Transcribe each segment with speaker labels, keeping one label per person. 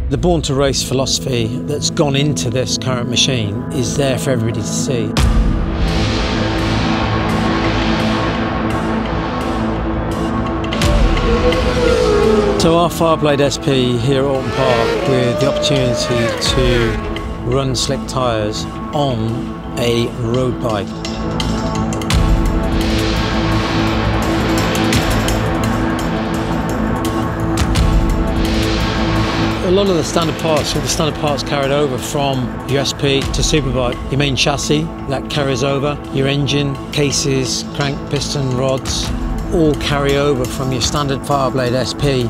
Speaker 1: The born to race philosophy that's gone into this current machine is there for everybody to see. So our Fireblade SP here at Oulton Park, with the opportunity to run slick tyres on a road bike. A lot of the standard parts, all the standard parts carried over from your SP to Superbike. Your main chassis, that carries over. Your engine, cases, crank, piston, rods, all carry over from your standard Fireblade SP.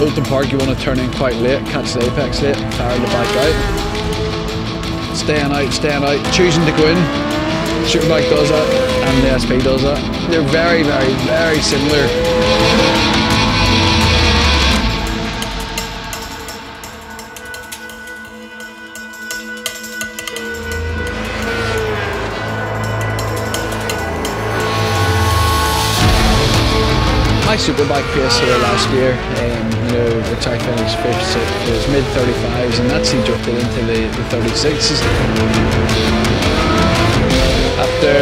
Speaker 2: Oulton Park, you want to turn in quite late, catch the apex late, fire the bike out. Staying out, choosing to go in. Superbike does that, and the SP does that. They're very, very, very similar. My Superbike pace here last year, which I finished fifth, it was mid 35s, and that's drifted into the 36s. After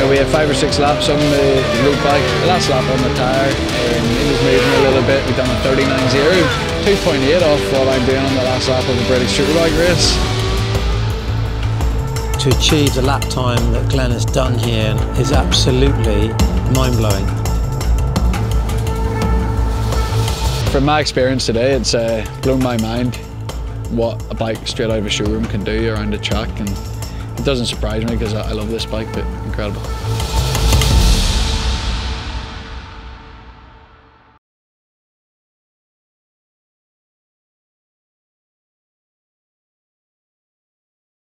Speaker 2: we had 5 or 6 laps on the road bike, the last lap on the tyre, it was moving a little bit. We done a 39.0, 2.8 off what I'm doing on the last lap of the British Superbike race.
Speaker 1: To achieve the lap time that Glenn has done here is absolutely mind-blowing.
Speaker 2: From my experience today, it's blown my mind what a bike straight out of a showroom can do around the track, and it doesn't surprise me because I love this bike, but incredible.